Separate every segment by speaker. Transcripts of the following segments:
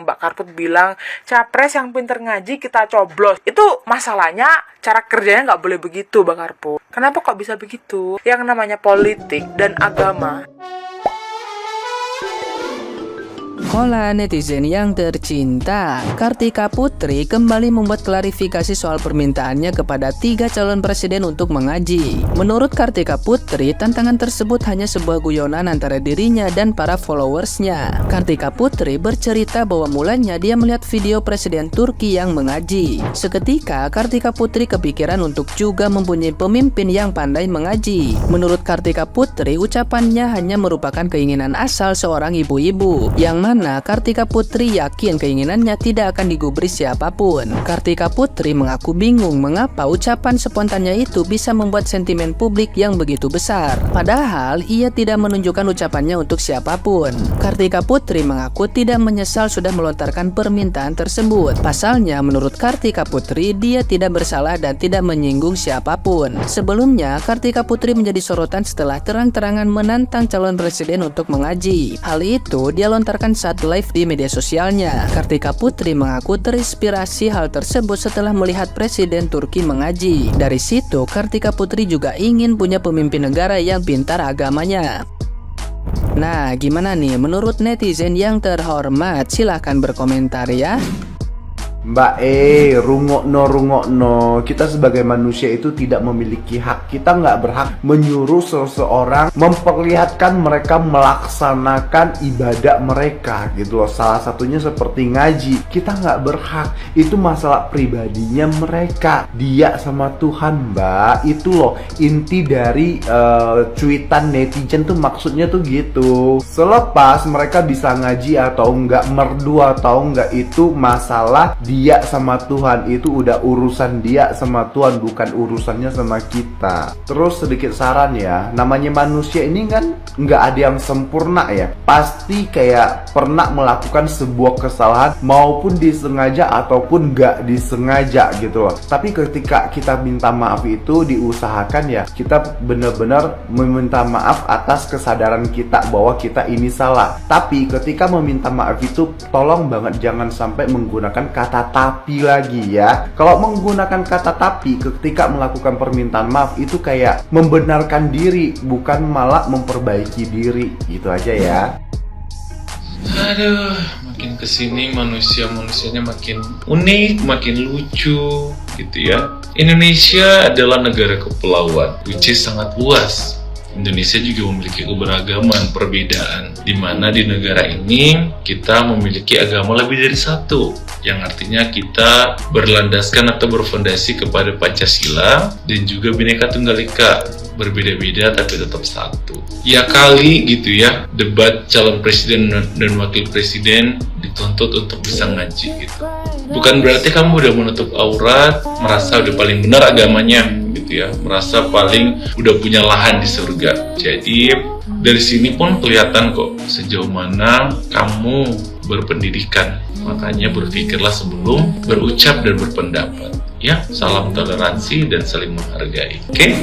Speaker 1: Mbak Karput bilang, capres yang pinter ngaji kita coblos. Itu masalahnya cara kerjanya nggak boleh begitu, Mbak Karput. Kenapa kok bisa begitu? Yang namanya politik dan agama.
Speaker 2: Hola netizen yang tercinta, Kartika Putri kembali membuat klarifikasi soal permintaannya kepada 3 calon presiden untuk mengaji. Menurut Kartika Putri, tantangan tersebut hanya sebuah guyonan antara dirinya dan para followersnya. Kartika Putri bercerita bahwa mulanya dia melihat video presiden Turki yang mengaji. Seketika, Kartika Putri kepikiran untuk juga mempunyai pemimpin yang pandai mengaji. Menurut Kartika Putri, ucapannya hanya merupakan keinginan asal seorang ibu-ibu, yang mana Kartika Putri yakin keinginannya tidak akan digubris siapapun. Kartika Putri mengaku bingung mengapa ucapan spontannya itu bisa membuat sentimen publik yang begitu besar. Padahal ia tidak menunjukkan ucapannya untuk siapapun. Kartika Putri mengaku tidak menyesal sudah melontarkan permintaan tersebut. Pasalnya, menurut Kartika Putri, dia tidak bersalah dan tidak menyinggung siapapun. Sebelumnya, Kartika Putri menjadi sorotan setelah terang-terangan menantang calon presiden untuk mengaji. Hal itu dia lontarkan saat live di media sosialnya. Kartika Putri mengaku terinspirasi hal tersebut setelah melihat Presiden Turki mengaji. Dari situ, Kartika Putri juga ingin punya pemimpin negara yang pintar agamanya. Nah, gimana nih menurut netizen yang terhormat? Silahkan berkomentar ya.
Speaker 3: Mbak rungokno. Kita sebagai manusia itu tidak memiliki hak. Kita nggak berhak menyuruh seseorang memperlihatkan mereka melaksanakan ibadah mereka gitu loh. Salah satunya seperti ngaji. Kita nggak berhak. Itu masalah pribadinya mereka. Dia sama Tuhan, Mbak. Itu loh inti dari cuitan netizen tuh, maksudnya tuh gitu. Selepas mereka bisa ngaji atau nggak, merdu atau nggak, itu masalah dia sama Tuhan. Itu udah urusan dia sama Tuhan, bukan urusannya sama kita. Terus sedikit saran ya, namanya manusia ini kan nggak ada yang sempurna ya. Pasti kayak pernah melakukan sebuah kesalahan, maupun disengaja ataupun nggak disengaja gitu loh. Tapi ketika kita minta maaf itu diusahakan ya, kita benar-benar meminta maaf atas kesadaran kita bahwa kita ini salah. Tapi ketika meminta maaf itu tolong banget jangan sampai menggunakan kata tapi lagi ya. Kalau menggunakan kata tapi ketika melakukan permintaan maaf itu kayak membenarkan diri, bukan malah memperbaiki diri. Gitu aja ya.
Speaker 4: Aduh, makin kesini manusianya makin unik, makin lucu gitu ya. Indonesia adalah negara kepulauan, which is sangat luas. Indonesia juga memiliki keberagaman, perbedaan, di mana di negara ini kita memiliki agama lebih dari satu, yang artinya kita berlandaskan atau berfondasi kepada Pancasila dan juga Bhinneka Tunggal Ika, berbeda-beda tapi tetap satu. Ya kali gitu ya, debat calon presiden dan wakil presiden dituntut untuk bisa ngaji gitu. Bukan berarti kamu udah menutup aurat, merasa udah paling benar agamanya gitu ya, merasa paling udah punya lahan di surga. Jadi dari sini pun kelihatan kok sejauh mana kamu berpendidikan. Makanya berpikirlah sebelum berucap dan berpendapat. Ya, salam toleransi dan saling menghargai. Oke?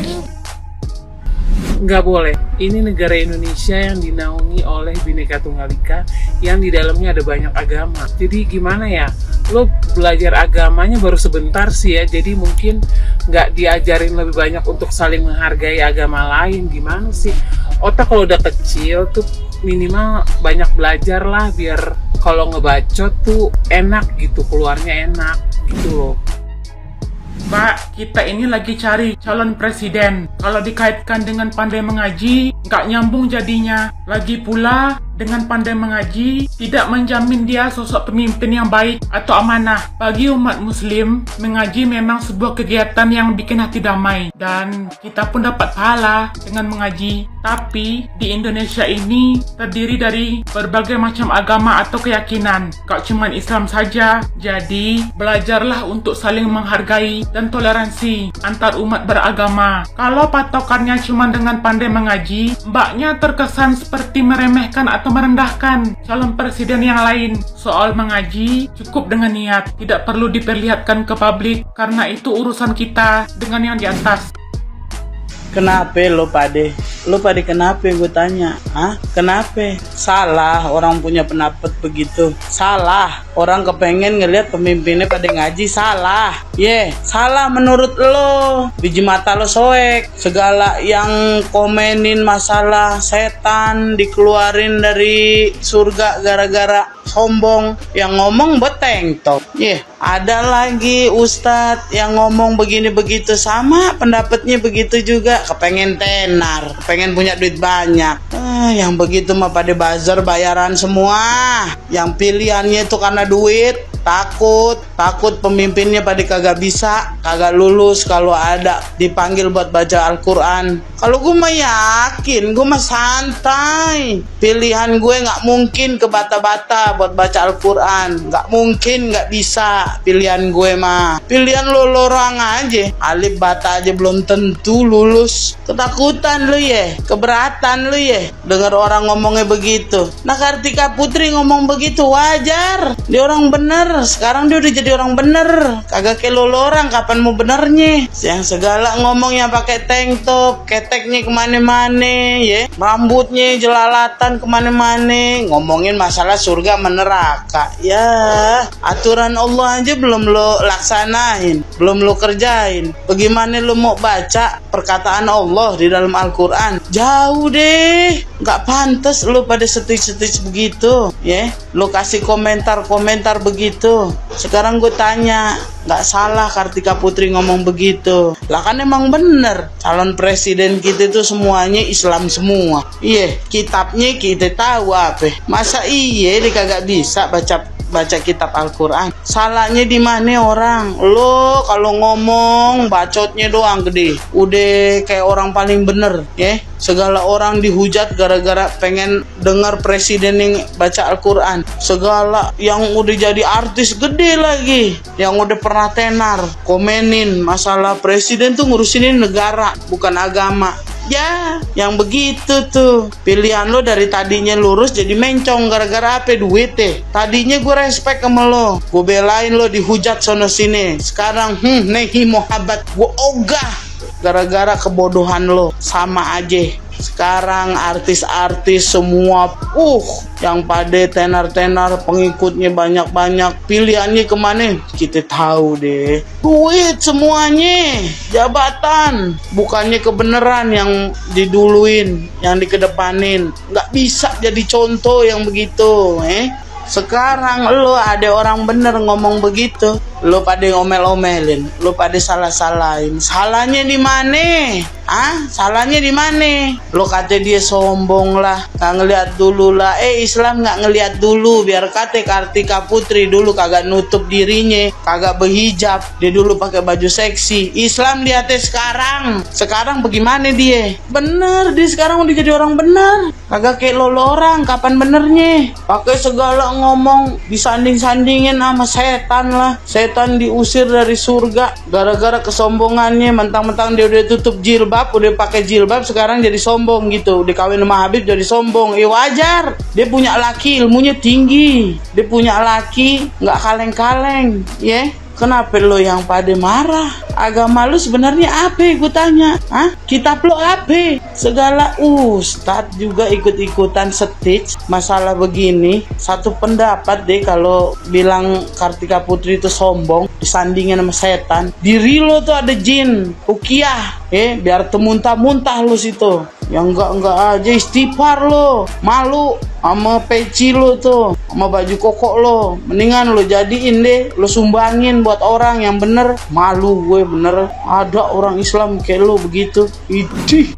Speaker 1: Nggak boleh. Ini negara Indonesia yang dinaungi oleh Bhinneka Tunggal Ika, yang di dalamnya ada banyak agama. Jadi gimana ya? Lo belajar agamanya baru sebentar sih ya, jadi mungkin nggak diajarin lebih banyak untuk saling menghargai agama lain. Gimana sih? Otak kalau udah kecil tuh minimal banyak belajar lah, biar kalau ngebacot tuh enak gitu, keluarnya enak gitu loh. Mbak, kita ini lagi cari calon presiden. Kalau dikaitkan dengan pandai mengaji, nggak nyambung jadinya. Lagi pula, dengan pandai mengaji, tidak menjamin dia sosok pemimpin yang baik atau amanah. Bagi umat muslim, mengaji memang sebuah kegiatan yang bikin hati damai. Dan kita pun dapat pahala dengan mengaji. Tapi, di Indonesia ini terdiri dari berbagai macam agama atau keyakinan. Gak cuma Islam saja. Jadi, belajarlah untuk saling menghargai dan toleransi antar umat beragama. Kalau patokannya cuma dengan pandai mengaji, mbaknya terkesan seperti meremehkan atau merendahkan calon presiden yang lain. Soal mengaji cukup dengan niat, tidak perlu diperlihatkan ke publik, karena itu urusan kita dengan yang di atas.
Speaker 5: Kenapa lo pade? Lo pade kenapa gue tanya? Hah? Kenapa? Salah orang punya pendapat begitu. Salah orang kepengen ngelihat pemimpinnya pada ngaji. Salah. Salah menurut lo. Biji mata lo soek. Segala yang komenin masalah setan dikeluarin dari surga gara-gara sombong, yang ngomong beteng top. Ada lagi ustadz yang ngomong begini begitu, sama pendapatnya begitu juga, kepengen tenar, kepengen punya duit banyak. Yang begitu mah pada bazar bayaran semua. Yang pilihannya itu karena duit, takut pemimpinnya pada kagak bisa, kagak lulus kalau ada dipanggil buat baca Al-Quran. Kalau gue mah yakin, gue mah santai. Pilihan gue nggak mungkin ke bata-bata buat baca Al-Quran, nggak mungkin, nggak bisa. Pilihan gue mah, pilihan lo orang aja, alif bata aja belum tentu lulus. Ketakutan lu keberatan lu dengar orang ngomongnya begitu. Nah, Kartika Putri ngomong begitu wajar, dia orang bener. Sekarang dia udah jadi orang bener, kagak kayak lo orang. Kapan mau benernya? Yang segala ngomongnya pakai tank top, keteknya kemana-mana, rambutnya jelalatan kemana-mana, ngomongin masalah surga meneraka. Aturan Allah aja belum lo laksanain, belum lo kerjain. Bagaimana lo mau baca perkataan Allah di dalam Al-Quran? Jauh deh, nggak pantas lo pada setis-setis begitu, lo kasih komentar-komentar begitu. Sekarang gue tanya, nggak salah Kartika Putri ngomong begitu lah, kan emang bener calon presiden kita itu semuanya Islam semua. Kitabnya kita tahu apa, masa dia kagak bisa baca kitab Al-Quran? Salahnya di mana orang? Lo kalau ngomong bacotnya doang gede, udah kayak orang paling bener, segala orang dihujat gara-gara pengen dengar presiden yang baca Al-Quran. Segala yang udah jadi artis gede lagi, yang udah pernah tenar, komenin masalah presiden tuh ngurusin negara bukan agama. Yang begitu tuh. Pilihan lo dari tadinya lurus jadi mencong gara-gara apa? Duit Tadinya gue respect sama lo, gue belain lo dihujat sono sini. Sekarang nehi mohabat gue ogah gara-gara kebodohan lo. Sama aja. Sekarang artis-artis semua yang pada tenar-tenar, pengikutnya banyak-banyak, pilihannya kemana? Kita tahu deh, duit semuanya, jabatan, bukannya kebenaran yang diduluin, yang dikedepanin. Nggak bisa jadi contoh yang begitu. Sekarang lo ada orang bener ngomong begitu, lo pada ngomel-omelin, lo pada salah-salahin. Salahnya di mana? Salahnya di mana? Lo kata dia sombong lah, nggak ngeliat dulu lah. Islam nggak ngeliat dulu. Biar kata Kartika Putri dulu kagak nutup dirinya, kagak berhijab, dia dulu pakai baju seksi. Islam lihatnya sekarang bagaimana dia? Bener, dia sekarang udah jadi orang bener, kagak kayak lo orang. Kapan benernya? Pakai segala ngomong disanding-sandingin sama setan lah. Setan diusir dari surga gara-gara kesombongannya. Mentang-mentang dia udah tutup jilbab, udah pakai jilbab, sekarang jadi sombong gitu. Udah kawin sama Habib jadi sombong. Wajar, dia punya laki, ilmunya tinggi, dia punya laki nggak kaleng-kaleng. Kenapa lo yang pada marah? Agama lo sebenarnya apa? Gue tanya. Kitab lo apa? Segala ustadz juga ikut-ikutan stitch masalah begini. Satu pendapat deh kalau bilang Kartika Putri itu sombong, disandingin sama setan. Diri lo tuh ada jin, ruqyah, biar temuntah-muntah lo situ. Yang enggak aja istighfar lo, malu sama peci lo tuh, sama baju koko lo. Mendingan lo jadiin deh, lo sumbangin buat orang yang bener. Malu gue bener, ada orang Islam kayak lo begitu. Idih.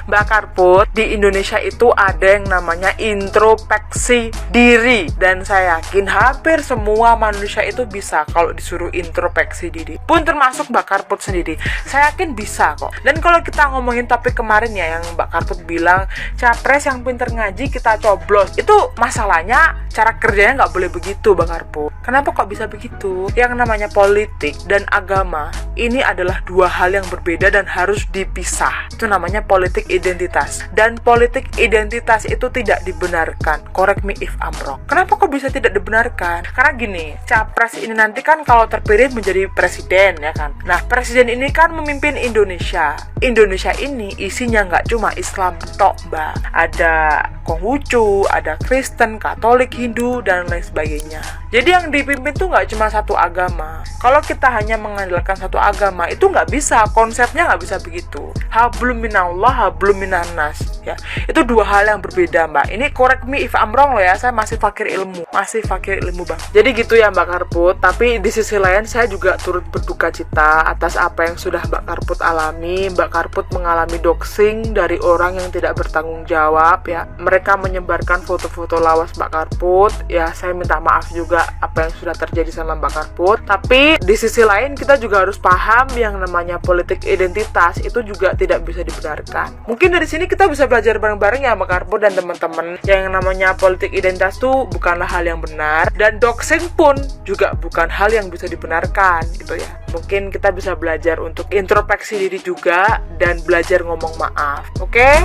Speaker 6: Mbak Karput, di Indonesia itu ada yang namanya introspeksi diri, dan saya yakin hampir semua manusia itu bisa kalau disuruh introspeksi diri, pun termasuk Mbak Karput sendiri. Saya yakin bisa kok. Dan kalau kita ngomongin topik kemarin ya, yang Mbak Karput bilang capres yang pinter ngaji kita coblos, itu masalahnya cara kerjanya nggak boleh begitu Mbak Karput. Kenapa kok bisa begitu? Yang namanya politik dan agama ini adalah dua hal yang berbeda dan harus dipisah. Itu namanya namanya politik identitas. Dan politik identitas itu tidak dibenarkan. Correct me if I'm wrong. Kenapa kok bisa tidak dibenarkan? Karena gini, capres ini nanti kan kalau terpilih menjadi presiden ya kan. Nah, presiden ini kan memimpin Indonesia. Indonesia ini isinya nggak cuma Islam tok, Mbak. Ada Konghucu, ada Kristen, Katolik, Hindu, dan lain sebagainya. Jadi yang dipimpin tuh nggak cuma satu agama. Kalau kita hanya mengandalkan satu agama, itu nggak bisa. Konsepnya nggak bisa begitu. Hablum minallah, hablum minannas. Ya, itu dua hal yang berbeda, Mbak. Ini correct me if I'm wrong loh ya. Saya masih fakir ilmu Bang. Jadi gitu ya Mbak Karput. Tapi di sisi lain saya juga turut berduka cita atas apa yang sudah Mbak Karput alami. Mbak Karput mengalami doxing dari orang yang tidak bertanggung jawab ya. Mereka menyebarkan foto-foto lawas Mbak Karput. Ya, saya minta maaf juga apa yang sudah terjadi sama Mbak Karput. Tapi di sisi lain kita juga harus paham yang namanya politik identitas itu juga tidak bisa dibenarkan. Mungkin dari sini kita bisa belajar bareng-bareng ya Mbak Karput dan teman-teman. Yang namanya politik identitas itu bukanlah hal yang benar, dan doxing pun juga bukan hal yang bisa dibenarkan gitu ya. Mungkin kita bisa belajar untuk introspeksi diri juga dan belajar ngomong maaf. Oke?